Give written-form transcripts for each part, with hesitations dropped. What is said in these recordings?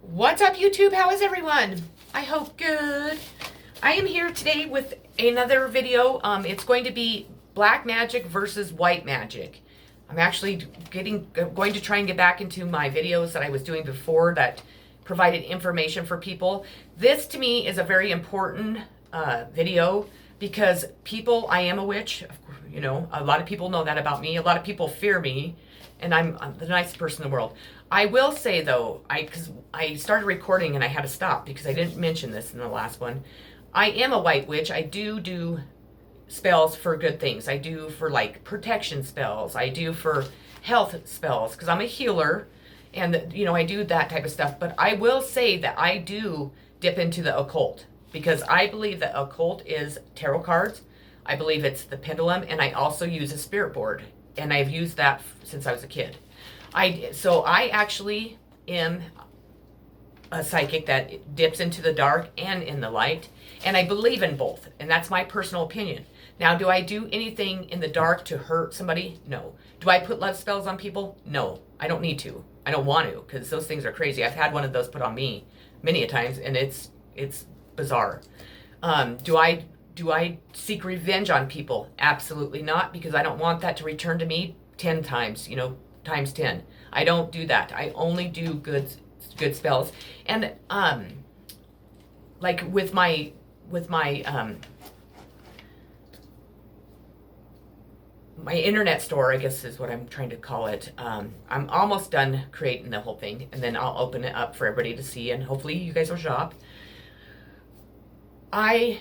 What's up, YouTube? How is everyone? I hope good. I am here today with another video. It's going to be black magic versus white magic. I'm actually going to try and get back into my videos that I was doing before that provided information for people. This to me is a very important video because I am a witch. You know, a lot of people know that about me. A lot of people fear me, and I'm the nicest person in the world. I will say though, because I started recording and I had to stop because I didn't mention this in the last one. I am a white witch. I do spells for good things. I do for like protection spells. I do for health spells because I'm a healer, and you know I do that type of stuff. But I will say that I do dip into the occult because I believe that occult is tarot cards. I believe it's the pendulum, and I also use a spirit board, and I've used that since I was a kid. So I actually am a psychic that dips into the dark and in the light, and I believe in both, and that's my personal opinion. Now, do I do anything in the dark to hurt somebody? No. Do I put love spells on people? No. I don't need to. I don't want to, because those things are crazy. I've had one of those put on me many a times, and it's bizarre. Do I seek revenge on people? Absolutely not, because I don't want that to return to me 10 times, times 10. I don't do that. I only do good spells. And like with my my internet store, I guess is what I'm trying to call it. I'm almost done creating the whole thing, and then I'll open it up for everybody to see, and hopefully you guys will shop. I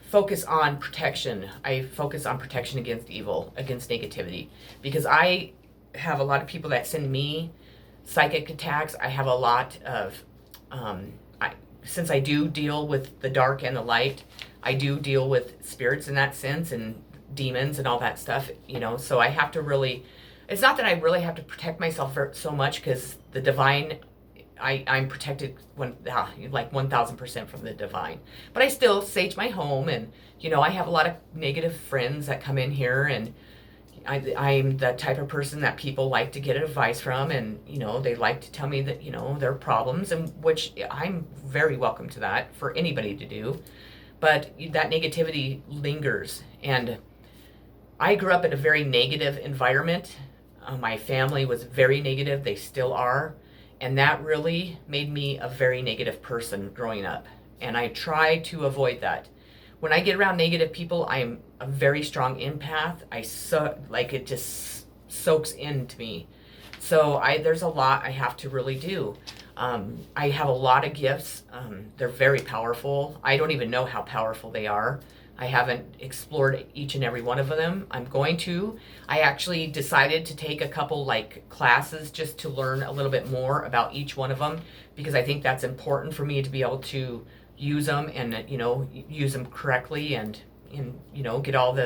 focus on protection. I focus on protection against evil, against negativity, because I have a lot of people that send me psychic attacks. I have a lot of, since I do deal with the dark and the light, I do deal with spirits in that sense and demons and all that stuff, so I have to really, it's not that I really have to protect myself so much, because the divine, I'm protected like 1,000% from the divine. But I still sage my home, and I have a lot of negative friends that come in here, and I'm the type of person that people like to get advice from, and they like to tell me that their problems, and which I'm very welcome to that for anybody to do. But that negativity lingers, and I grew up in a very negative environment. My family was very negative. They still are. And that really made me a very negative person growing up. And I try to avoid that. When I get around negative people, I'm a very strong empath. It just soaks into me. So there's a lot I have to really do. I have a lot of gifts. They're very powerful. I don't even know how powerful they are. I haven't explored each and every one of them. I'm going to. I actually decided to take a couple classes just to learn a little bit more about each one of them, because I think that's important for me to be able to use them and use them correctly, and get all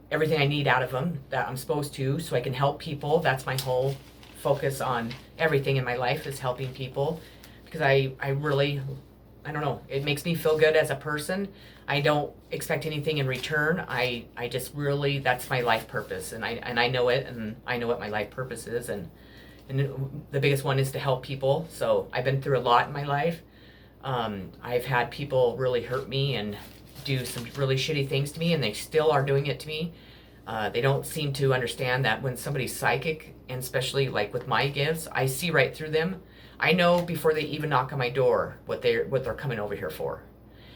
everything I need out of them that I'm supposed to, so I can help people. That's my whole focus on everything in my life, is helping people, because I really, I don't know, it makes me feel good as a person. I don't expect anything in return. I just really, that's my life purpose, and I know it, and I know what my life purpose is, and the biggest one is to help people. So I've been through a lot in my life. I've had people really hurt me and do some really shitty things to me, and they still are doing it to me. They don't seem to understand that when somebody's psychic, and especially like with my gifts, I see right through them. I know before they even knock on my door what they're coming over here for.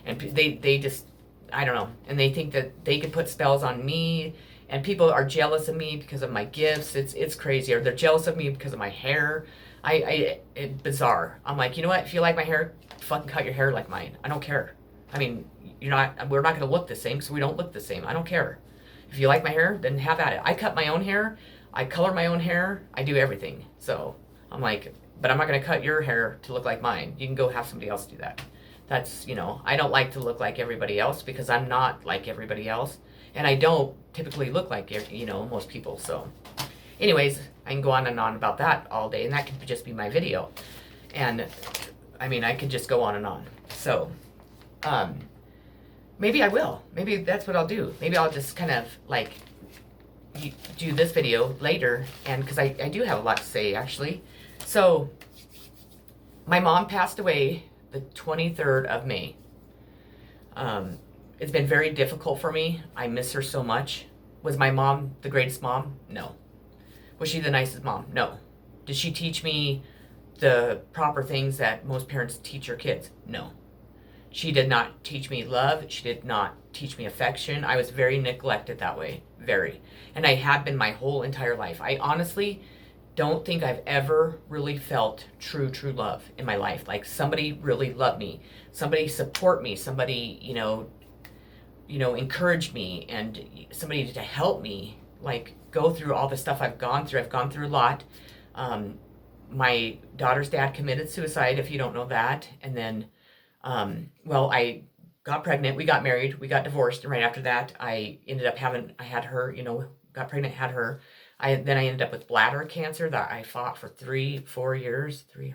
And they just, I don't know, and they think that they can put spells on me, and people are jealous of me because of my gifts. It's crazy. Or they're jealous of me because of my hair. It's bizarre. I'm like, you know what? If you like my hair, fucking cut your hair like mine. I don't care. I mean, we're not going to look the same, because we don't look the same. I don't care. If you like my hair, then have at it. I cut my own hair. I color my own hair. I do everything. So I'm like, but I'm not going to cut your hair to look like mine. You can go have somebody else do that. That's, I don't like to look like everybody else, because I'm not like everybody else. And I don't typically look like, most people. So anyways, I can go on and on about that all day, and that could just be my video. And I mean, I could just go on and on. So, maybe I will. Maybe that's what I'll do. Maybe I'll just kind of do this video later, and because I do have a lot to say, actually. So my mom passed away the 23rd of May. It's been very difficult for me. I miss her so much. Was my mom the greatest mom? No. Was she the nicest mom? No. Did she teach me the proper things that most parents teach their kids? No. She did not teach me love. She did not teach me affection. I was very neglected that way. Very. And I have been my whole entire life. I honestly don't think I've ever really felt true love in my life. Like somebody really loved me. Somebody support me. Somebody, encourage me, and somebody to help me like go through all the stuff I've gone through. I've gone through a lot. My daughter's dad committed suicide, if you don't know that. And then, I got pregnant, we got married, we got divorced. And right after that, I ended up I had her, got pregnant, had her. Then I ended up with bladder cancer that I fought for 3 or 4 years, a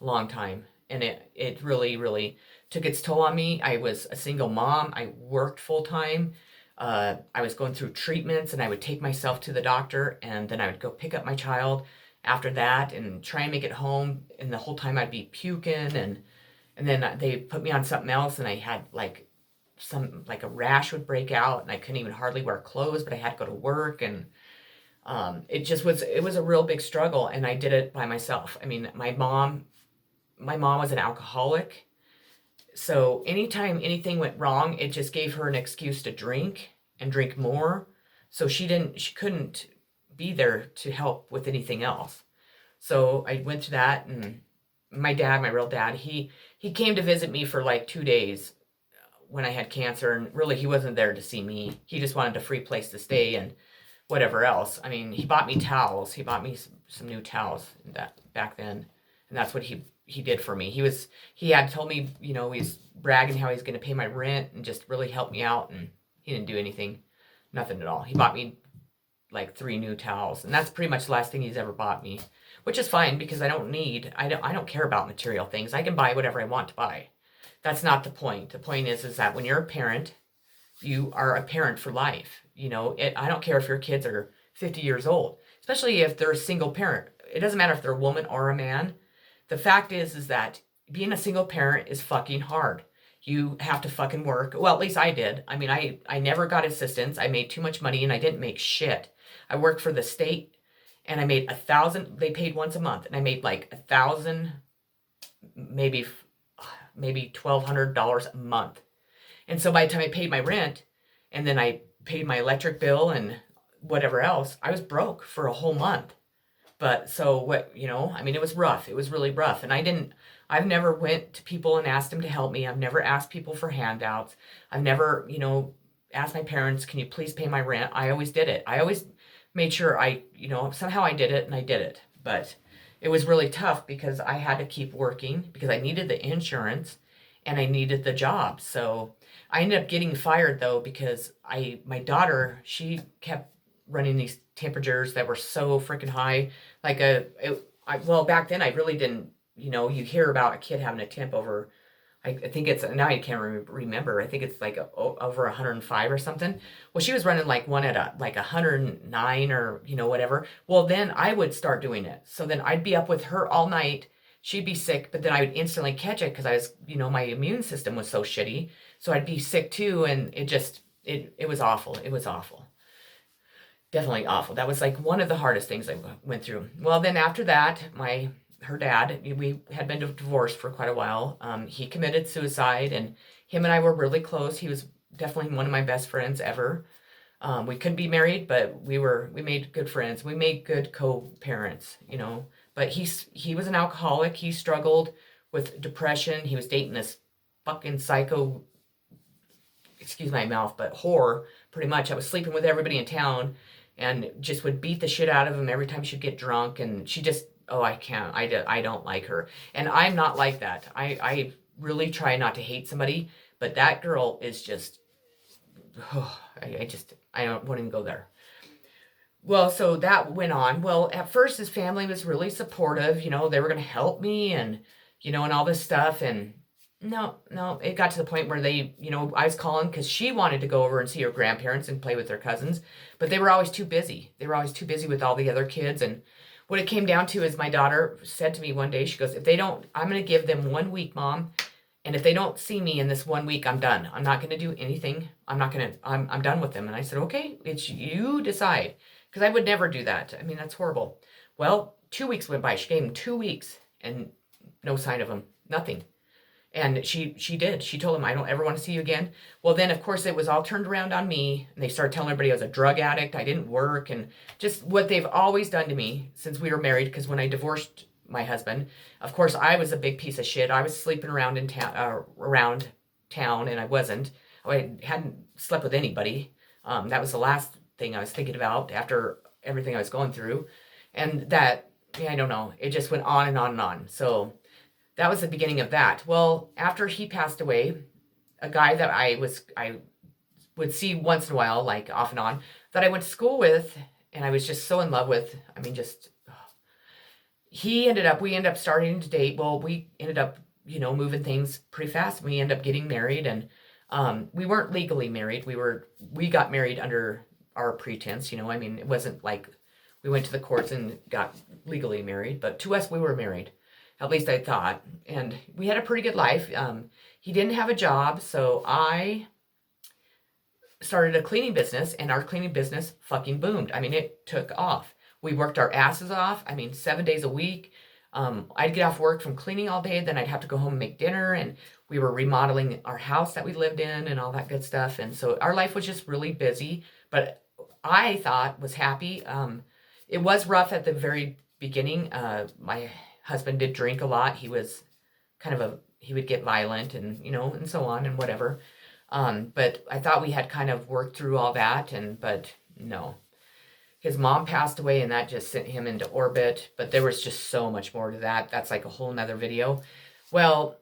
long time. And it really, really took its toll on me. I was a single mom. I worked full time. I was going through treatments, and I would take myself to the doctor, and then I would go pick up my child after that and try and make it home. And the whole time I'd be puking, and then they put me on something else, and I had like a rash would break out, and I couldn't even hardly wear clothes, but I had to go to work. And it was a real big struggle, and I did it by myself. I mean, my mom was an alcoholic. So anytime anything went wrong, it just gave her an excuse to drink and drink more. So she couldn't be there to help with anything else. So I went through that, and my dad, my real dad, he came to visit me for like 2 days when I had cancer, and really he wasn't there to see me. He just wanted a free place to stay and whatever else. I mean, he bought me towels. He bought me some new towels back then, and that's what he did for me. He had told me, he's bragging how he's going to pay my rent and just really help me out, and he didn't do anything, nothing at all. He bought me like 3 new towels, and that's pretty much the last thing he's ever bought me, which is fine because I don't care about material things. I can buy whatever I want to buy. That's not the point. The point is that when you're a parent, you are a parent for life. I don't care if your kids are 50 years old, especially if they're a single parent. It doesn't matter if they're a woman or a man. The fact is that being a single parent is fucking hard. You have to fucking work. Well, at least I did. I mean, I never got assistance. I made too much money, and I didn't make shit. I worked for the state, and I made $1,000. They paid once a month, and I made like $1,000, maybe $1,200 a month. And so by the time I paid my rent, and then I paid my electric bill and whatever else, I was broke for a whole month. But so what, I mean, it was rough. It was really rough. And I've never went to people and asked them to help me. I've never asked people for handouts. I've never, asked my parents, can you please pay my rent? I always did it. I always made sure somehow I did it, and I did it. But it was really tough because I had to keep working because I needed the insurance and I needed the job. So I ended up getting fired though, because my daughter, she kept running these temperatures that were so freaking high. Back then I really didn't, you hear about a kid having a temp over, I think it's, now I can't remember. I think it's like over 105 or something. Well, she was running like one at like 109 or, whatever. Well, then I would start doing it. So then I'd be up with her all night. She'd be sick, but then I would instantly catch it because I was, my immune system was so shitty. So I'd be sick too. And it was awful. It was awful. Definitely awful. That was like one of the hardest things I went through. Well, then after that, her dad, we had been divorced for quite a while. He committed suicide, and him and I were really close. He was definitely one of my best friends ever. We couldn't be married, but we made good friends. We made good co-parents, But he was an alcoholic. He struggled with depression. He was dating this fucking psycho, excuse my mouth, but whore, pretty much. I was sleeping with everybody in town and just would beat the shit out of him every time she'd get drunk. And she just, I can't. I don't like her. And I'm not like that. I really try not to hate somebody, but that girl is just, I don't want to go there. Well, so that went on. Well, at first his family was really supportive. They were going to help me and, and all this stuff. And no, it got to the point where they, I was calling because she wanted to go over and see her grandparents and play with their cousins, but they were always too busy. They were always too busy with all the other kids. And what it came down to is my daughter said to me one day, she goes, if they don't, I'm going to give them 1 week, Mom. And if they don't see me in this 1 week, I'm done. I'm not going to do anything. I'm done with them. And I said, okay, it's you decide. Because I would never do that. I mean, that's horrible. Well, 2 weeks went by. She gave him 2 weeks and no sign of him. Nothing. And she did. She told him, I don't ever want to see you again. Well, then, of course, it was all turned around on me. And they started telling everybody I was a drug addict. I didn't work. And just what they've always done to me since we were married. Because when I divorced my husband, of course, I was a big piece of shit. I was sleeping around around town, and I wasn't. I hadn't slept with anybody. That was the last thing I was thinking about after everything I was going through. And that, yeah, I don't know. It just went on and on and on. So that was the beginning of that. Well, after he passed away, a guy that I would see once in a while, like off and on, that I went to school with, and I was just so in love with. I mean, just we ended up starting to date. Well, we ended up, moving things pretty fast. We ended up getting married, and we weren't legally married. We got married under our pretense. I mean, it wasn't like we went to the courts and got legally married, but to us, we were married. At least I thought. And we had a pretty good life. He didn't have a job, so I started a cleaning business, and our cleaning business fucking boomed. I mean, it took off. We worked our asses off. I mean, 7 days a week. I'd get off work from cleaning all day, then I'd have to go home and make dinner, and we were remodeling our house that we lived in and all that good stuff. And so our life was just really busy, but I thought was happy. It was rough at the very beginning. My husband did drink a lot. He was he would get violent and, and so on and whatever. But I thought we had kind of worked through all that, but no. His mom passed away, and that just sent him into orbit. But there was just so much more to that. That's like a whole nother video. Well,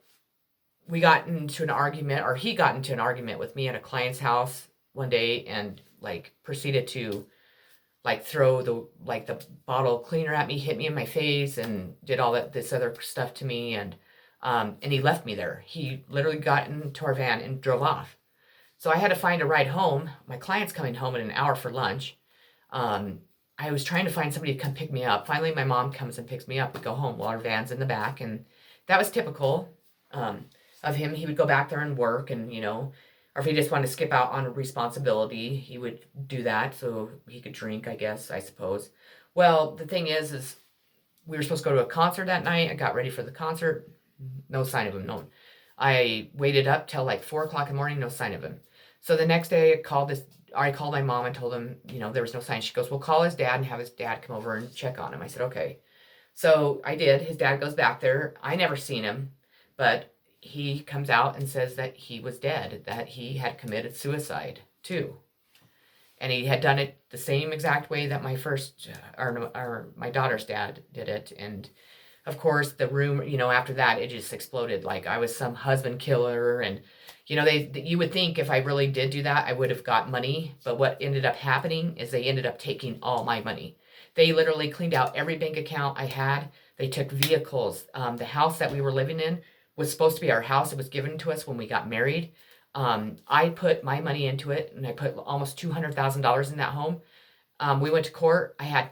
we got into an argument, or he got into an argument with me at a client's house one day, and proceeded to throw the bottle cleaner at me, hit me in my face, and did all this other stuff to me, and he left me there. He literally got into our van and drove off. So I had to find a ride home. My client's coming home in an hour for lunch. I was trying to find somebody to come pick me up. Finally, my mom comes and picks me up. We go home. Well, our van's in the back, and that was typical of him. He would go back there and work, and or if he just wanted to skip out on a responsibility, he would do that so he could drink, I suppose. Well, the thing is we were supposed to go to a concert that night. I got ready for the concert. No sign of him. No. I waited up till 4 o'clock in the morning. No sign of him. So the next day, I called my mom and told him, there was no sign. She goes, well, call his dad and have his dad come over and check on him. I said, okay. So I did. His dad goes back there. I never seen him, but he comes out and says that he was dead, that he had committed suicide too. And he had done it the same exact way that my daughter's dad did it. And of course, the rumor, after that, it just exploded. Like I was some husband killer. And, you would think if I really did do that, I would have got money. But what ended up happening is they ended up taking all my money. They literally cleaned out every bank account I had. They took vehicles. The house that we were living in was supposed to be our house. It was given to us when we got married. I put my money into it, and I put almost $200,000 in that home. We went to court. I had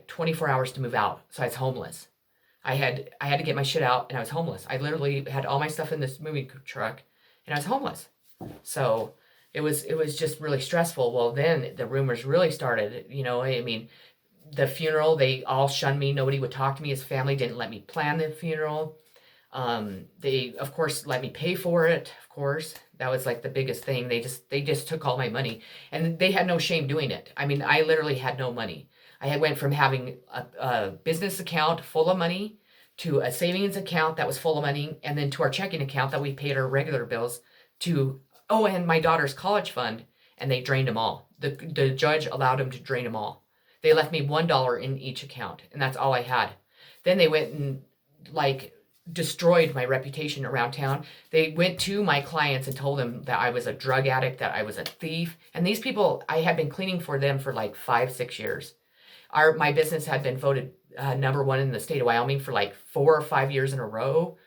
24 hours to move out, so I was homeless. I had to get my shit out, and I was homeless. I literally had all my stuff in this moving truck, and I was homeless. So it was just really stressful. Well, then the rumors really started. I mean, the funeral, they all shunned me. Nobody would talk to me. His family didn't let me plan the funeral. They of course let me pay for it. Of course, that was the biggest thing. They just took all my money, and they had no shame doing it. I mean, I literally had no money. I went from having a business account full of money to a savings account that was full of money, and then to our checking account that we paid our regular bills to, and my daughter's college fund, and they drained them all. The judge allowed them to drain them all. They left me $1 in each account, and that's all I had. Then they went and destroyed my reputation around town. They went to my clients and told them that I was a drug addict, that I was a thief. And these people, I had been cleaning for them for 5-6 years. My business had been voted number one in the state of Wyoming for 4 or 5 years in a row.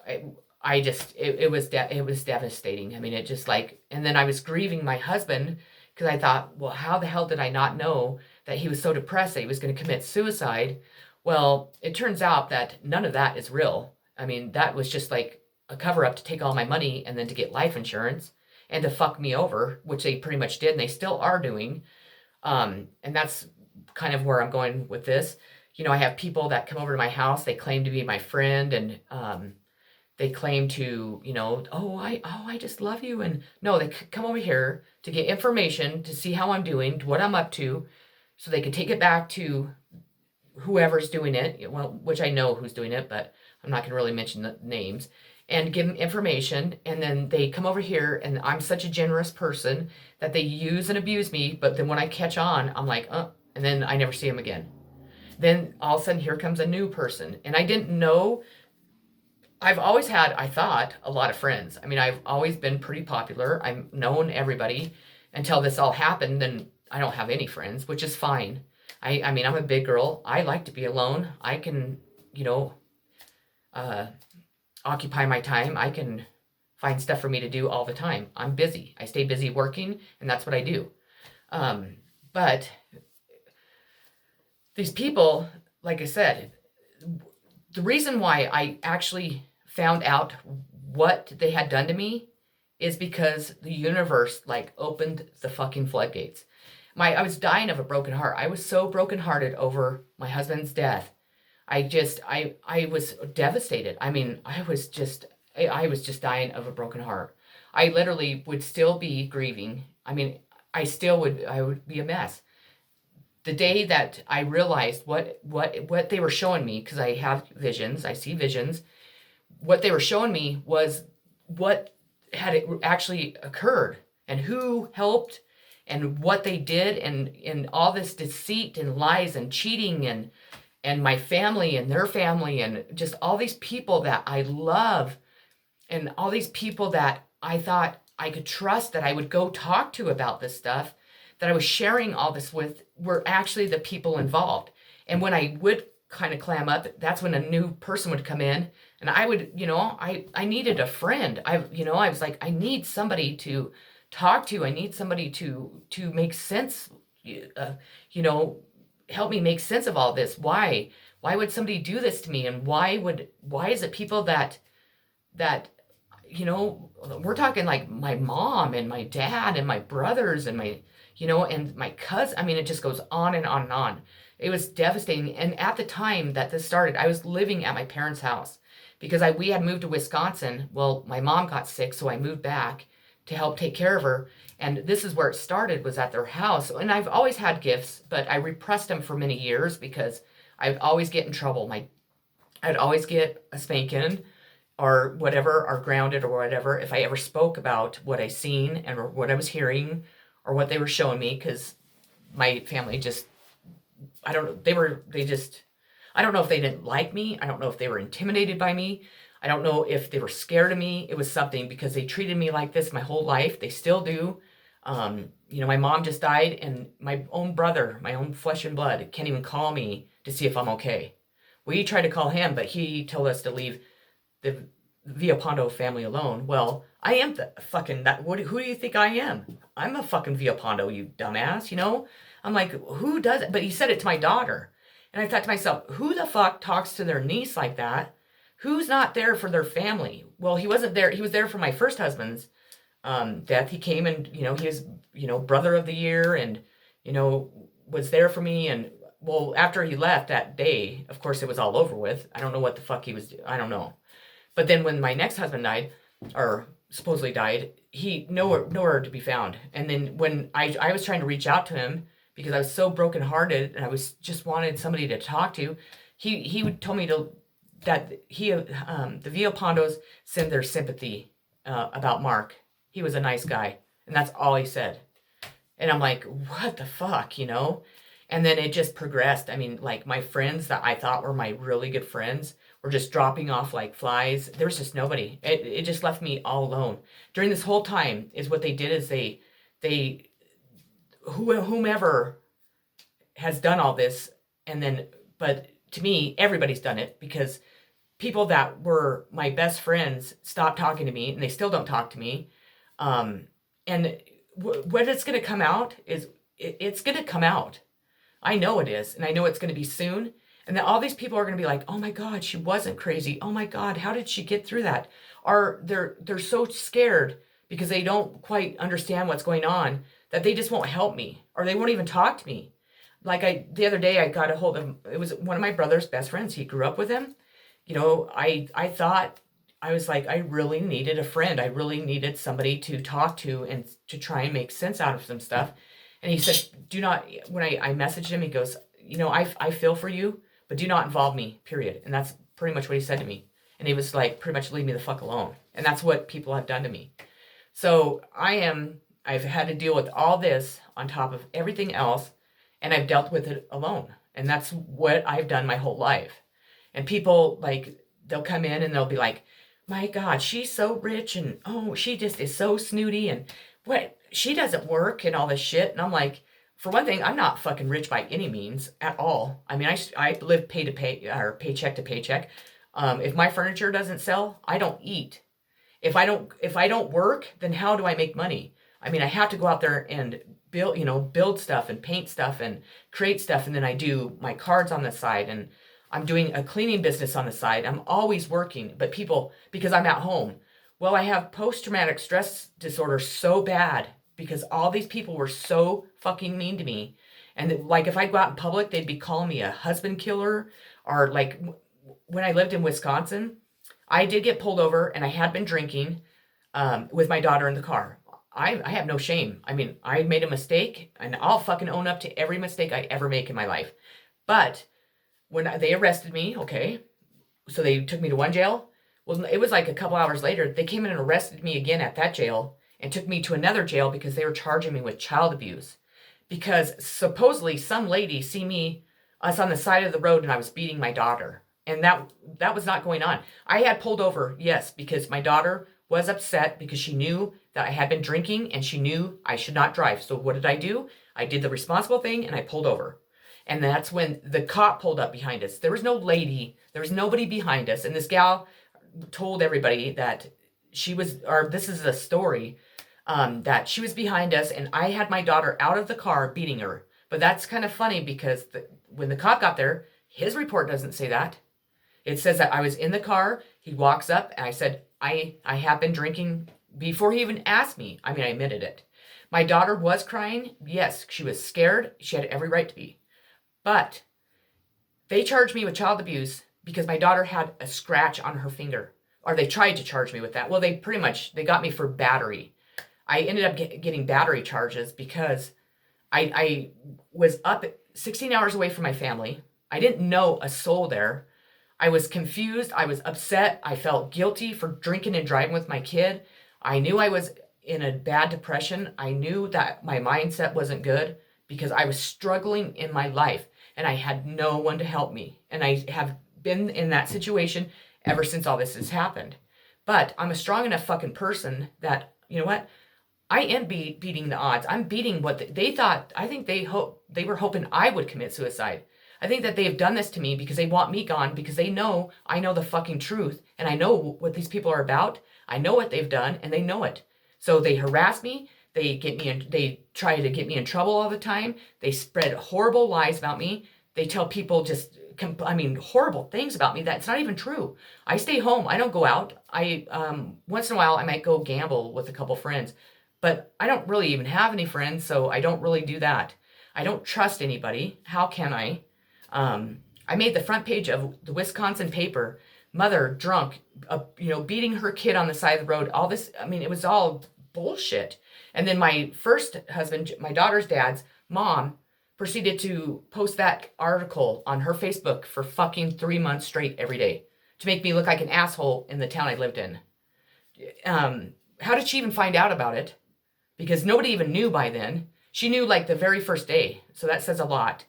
It was devastating. I mean, it just and then I was grieving my husband because I thought, well, how the hell did I not know that he was so depressed that he was going to commit suicide. Well, it turns out that none of that is real. I mean, that was just like a cover up to take all my money and then to get life insurance and to fuck me over, which they pretty much did and they still are doing. And that's kind of where I'm going with this. You know, I have people that come over to my house, they claim to be my friend, and they claim to, you know, I just love you. And no, they come over here to get information, to see how I'm doing, what I'm up to, so they can take it back to whoever's doing it, well, which I know who's doing it, but I'm not going to really mention the names, and give them information. And then they come over here, and I'm such a generous person that they use and abuse me. But then when I catch on, I'm like, and then I never see them again. Then all of a sudden, here comes a new person. And I didn't know. I've always had, I thought, a lot of friends. I mean, I've always been pretty popular. I've known everybody until this all happened. And I don't have any friends, which is fine. I mean, I'm a big girl. I like to be alone. I can, you know, occupy my time. I can find stuff for me to do all the time. I'm busy. I stay busy working, and that's what I do. But these people, like I said, the reason why I actually found out what they had done to me is because the universe like opened the fucking floodgates. I was dying of a broken heart. I was so brokenhearted over my husband's death. I was devastated. I mean, I was just dying of a broken heart. I literally would still be grieving. I mean, I would be a mess. The day that I realized what they were showing me, because I have visions, I see visions, what they were showing me was what had actually occurred and who helped and what they did, and all this deceit and lies and cheating, and my family and their family, and just all these people that I love, and all these people that I thought I could trust, that I would go talk to about this stuff, that I was sharing all this with, were actually the people involved. And when I would kind of clam up, that's when a new person would come in, and I would, you know, I needed a friend. I was like, I need somebody to talk to. I need somebody to make sense, you know, help me make sense of all this. Why would somebody do this to me? And why is it people that, you know, we're talking like my mom and my dad and my brothers and my, you know, and my cousin. I mean, it just goes on and on and on. It was devastating. And at the time that this started, I was living at my parents' house because we had moved to Wisconsin. Well, my mom got sick, so I moved back to help take care of her. And this is where it started, was at their house. And I've always had gifts, but I repressed them for many years because I'd always get in trouble. I'd always get a spanking or whatever, or grounded or whatever, if I ever spoke about what I seen and or what I was hearing or what they were showing me, because my family just, I don't know, I don't know if they didn't like me. I don't know if they were intimidated by me. I don't know if they were scared of me. It was something, because they treated me like this my whole life. They still do. You know, my mom just died, and my own brother, my own flesh and blood, can't even call me to see if I'm okay. We tried to call him, but he told us to leave the Villalpando family alone. Well, I am the fucking, who do you think I am? I'm a fucking Villalpando, you dumbass, you know? I'm like, who does it? But he said it to my daughter. And I thought to myself, who the fuck talks to their niece like that? Who's not there for their family? Well, he wasn't there. He was there for my first husband's death. He came, and, you know, he was, you know, brother of the year, and, you know, was there for me. And, well, after he left that day, of course, it was all over with. I don't know what the fuck he was doing. I don't know. But then when my next husband died, or supposedly died, he nowhere to be found. And then when I was trying to reach out to him because I was so brokenhearted and I was just wanted somebody to talk to, he would tell me that the Villalpandos send their sympathy about Mark. He was a nice guy, and that's all he said. And I'm like, what the fuck, you know? And then it just progressed. I mean, like, my friends that I thought were my really good friends were just dropping off like flies. There was just nobody. It just left me all alone. During this whole time, is what they did is they whomever has done all this, and then, but to me, everybody's done it, because people that were my best friends stopped talking to me, and they still don't talk to me. And what it's going to come out is, it's going to come out. I know it is, and I know it's going to be soon. And then all these people are going to be like, "Oh my God, she wasn't crazy. Oh my God, how did she get through that?" Or they're so scared because they don't quite understand what's going on that they just won't help me, or they won't even talk to me. Like the other day I got a hold of, it was one of my brother's best friends. He grew up with him. I thought, I was like, I really needed a friend. I really needed somebody to talk to and to try and make sense out of some stuff. And he said, do not, when I messaged him, he goes, I feel for you, but do not involve me, period. And that's pretty much what he said to me. And he was like, pretty much leave me the fuck alone. And that's what people have done to me. So I've had to deal with all this on top of everything else, and I've dealt with it alone. And that's what I've done my whole life. And people, like, they'll come in and they'll be like, my God, she's so rich, and oh, she just is so snooty, and what, she doesn't work and all this shit. And I'm like, for one thing, I'm not fucking rich by any means at all. I mean, I live pay to pay, or paycheck to paycheck. If my furniture doesn't sell, I don't eat. If I don't work, then how do I make money? I mean, I have to go out there and build stuff and paint stuff and create stuff, and then I do my cards on the side, and I'm doing a cleaning business on the side. I'm always working, but people, because I'm at home, well, I have post-traumatic stress disorder so bad because all these people were so fucking mean to me. And like, if I go out in public, they'd be calling me a husband killer, or like when I lived in Wisconsin, I did get pulled over and I had been drinking with my daughter in the car. I have no shame. I mean, I made a mistake, and I'll fucking own up to every mistake I ever make in my life. But when they arrested me, okay, so they took me to one jail. Well, it was like a couple hours later, they came in and arrested me again at that jail and took me to another jail because they were charging me with child abuse. Because supposedly some lady see us on the side of the road, and I was beating my daughter. And that was not going on. I had pulled over, yes, because my daughter was upset because she knew that I had been drinking and she knew I should not drive. So what did I do? I did the responsible thing and I pulled over. And that's when the cop pulled up behind us. There was no lady, there was nobody behind us. And this gal told everybody that this is a story, that she was behind us and I had my daughter out of the car beating her. But that's kind of funny because when the cop got there, his report doesn't say that. It says that I was in the car. He walks up and I said, I have been drinking before he even asked me. I mean, I admitted it. My daughter was crying. Yes, she was scared. She had every right to be. But they charged me with child abuse because my daughter had a scratch on her finger. Or they tried to charge me with that. Well, they got me for battery. I ended up getting battery charges because I was up 16 hours away from my family. I didn't know a soul there. I was confused. I was upset. I felt guilty for drinking and driving with my kid. I knew I was in a bad depression. I knew that my mindset wasn't good because I was struggling in my life and I had no one to help me. And I have been in that situation ever since all this has happened. But I'm a strong enough fucking person that, you know what? I am beating the odds. I'm beating what they thought. I think they were hoping I would commit suicide. I think that they have done this to me because they want me gone, because they know I know the fucking truth and I know what these people are about. I know what they've done and they know it. So they harass me. They try to get me in trouble all the time. They spread horrible lies about me. They tell people horrible things about me that's not even true. I stay home. I don't go out. Once in a while I might go gamble with a couple friends, but I don't really even have any friends, so I don't really do that. I don't trust anybody. How can I? I made the front page of the Wisconsin paper, mother drunk, beating her kid on the side of the road. All this, I mean, it was all bullshit. And then my first husband, my daughter's dad's mom, proceeded to post that article on her Facebook for fucking 3 months straight every day to make me look like an asshole in the town I lived in. How did she even find out about it? Because nobody even knew by then. She knew like the very first day. So that says a lot.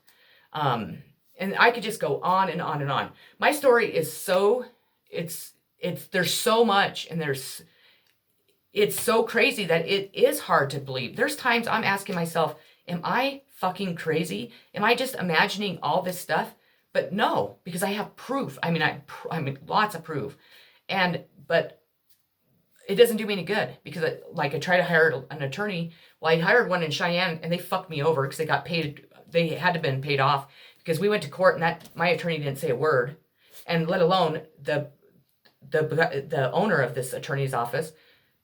And I could just go on and on and on. My story is there's so much, and it's so crazy that it is hard to believe. There's times I'm asking myself, am I fucking crazy? Am I just imagining all this stuff? But no, because I have proof. I mean, lots of proof. But it doesn't do me any good because I try to hire an attorney. Well, I hired one in Cheyenne and they fucked me over because they got paid they had to been paid off because we went to court and that my attorney didn't say a word, and let alone the owner of this attorney's office.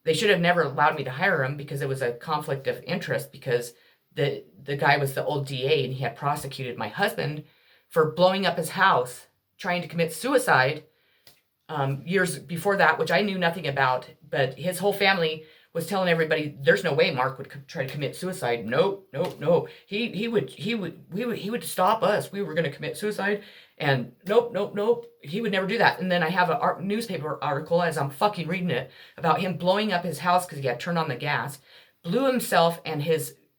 They should have never allowed me to hire him because it was a conflict of interest because the guy was the old DA and he had prosecuted my husband for blowing up his house, trying to commit suicide years before that, which I knew nothing about. But his whole family was telling everybody, "There's no way Mark would try to commit suicide. Nope, nope, no. He would stop us. We were going to commit suicide, and nope, nope, nope. He would never do that." And then I have a newspaper article as I'm fucking reading it about him blowing up his house because he had turned on the gas, blew himself and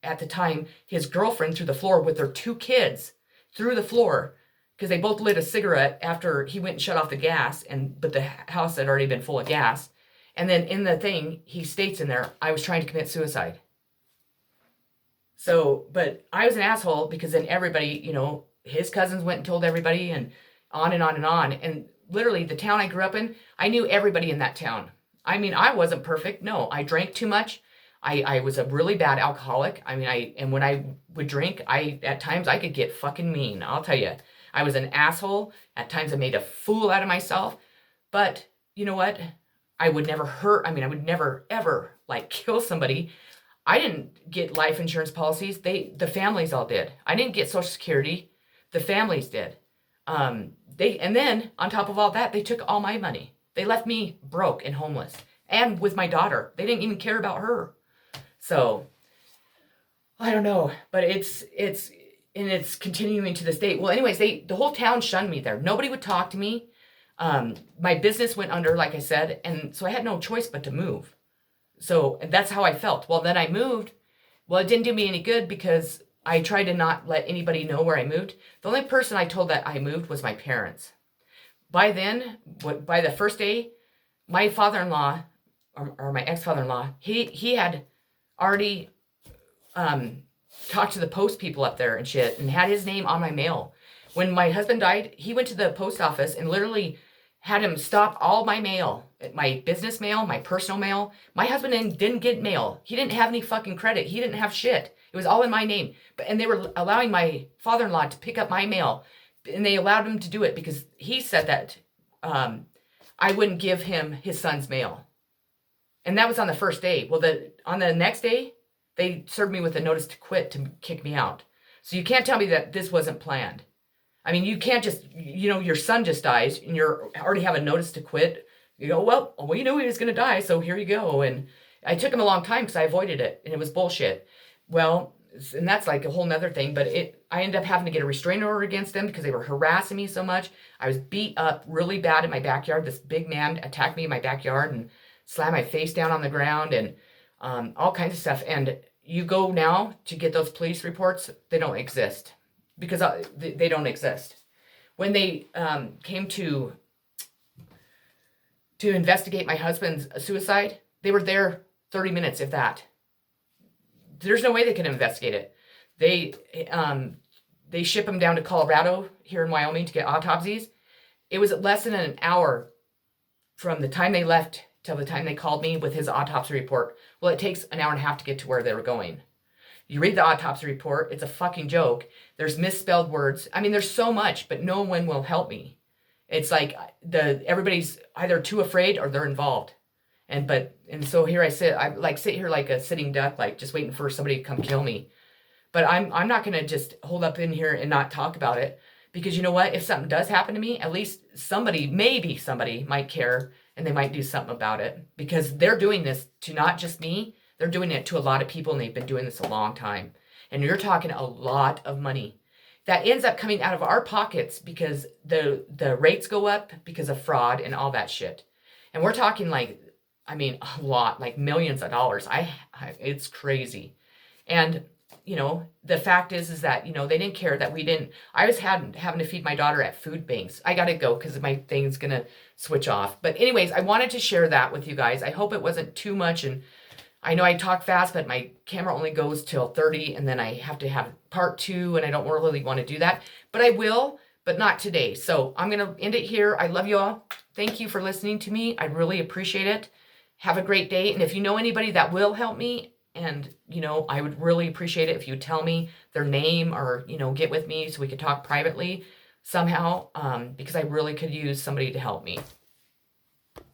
at the time his girlfriend through the floor with their 2 kids through the floor because they both lit a cigarette after he went and shut off the gas, but the house had already been full of gas. And then in the thing, he states in there, "I was trying to commit suicide." So, but I was an asshole because then everybody, his cousins went and told everybody and on and on and on. And literally the town I grew up in, I knew everybody in that town. I mean, I wasn't perfect. No, I drank too much. I was a really bad alcoholic. I mean, and when I would drink, at times I could get fucking mean. I'll tell you, I was an asshole. At times I made a fool out of myself. But you know what? I would never hurt. I mean, I would never, ever kill somebody. I didn't get life insurance policies. The families all did. I didn't get Social Security. The families did. And then on top of all that, they took all my money. They left me broke and homeless. And with my daughter, they didn't even care about her. So I don't know, but it's continuing to this day. Well, anyways, the whole town shunned me there. Nobody would talk to me. My business went under, like I said, and so I had no choice but to move. So that's how I felt. Well, then I moved. Well, it didn't do me any good because I tried to not let anybody know where I moved. The only person I told that I moved was my parents. By then, by the first day, my father-in-law, or my ex-father-in-law, he had already talked to the post people up there and shit and had his name on my mail. When my husband died, he went to the post office and literally had him stop all my mail, my business mail, my personal mail. My husband didn't get mail. He didn't have any fucking credit. He didn't have shit. It was all in my name. And they were allowing my father-in-law to pick up my mail. And they allowed him to do it because he said that I wouldn't give him his son's mail. And that was on the first day. Well, on the next day, they served me with a notice to quit to kick me out. So you can't tell me that this wasn't planned. I mean, you can't just, your son just dies and you already have a notice to quit. You go, well, we knew he was going to die, so here you go. And I took him a long time because I avoided it and it was bullshit. Well, and that's like a whole nother thing, but I ended up having to get a restraining order against them because they were harassing me so much. I was beat up really bad in my backyard. This big man attacked me in my backyard and slammed my face down on the ground and all kinds of stuff. And you go now to get those police reports, they don't exist because they don't exist. When they came to investigate my husband's suicide, they were there 30 minutes, if that. There's no way they can investigate it. They ship him down to Colorado here in Wyoming to get autopsies. It was less than an hour from the time they left till the time they called me with his autopsy report. Well, it takes an hour and a half to get to where they were going. You read the autopsy report, it's a fucking joke. There's misspelled words. I mean, there's so much, but no one will help me. It's like everybody's either too afraid or they're involved. And so here I sit here like a sitting duck, like just waiting for somebody to come kill me. But I'm not going to just hold up in here and not talk about it because you know what? If something does happen to me, at least maybe somebody might care and they might do something about it because they're doing this to not just me. They're doing it to a lot of people and they've been doing this a long time. And you're talking a lot of money that ends up coming out of our pockets because the rates go up because of fraud and all that shit. And we're talking a lot, like millions of dollars. It's crazy. And, the fact is that, they didn't care that I was having to feed my daughter at food banks. I got to go because my thing's going to switch off. But anyways, I wanted to share that with you guys. I hope it wasn't too much. And I know I talk fast, but my camera only goes till 30 and then I have to have part 2 and I don't really want to do that. But I will, but not today. So I'm going to end it here. I love you all. Thank you for listening to me. I really appreciate it. Have a great day. And if you know anybody that will help me, And, I would really appreciate it if you tell me their name or, get with me so we could talk privately somehow, because I really could use somebody to help me.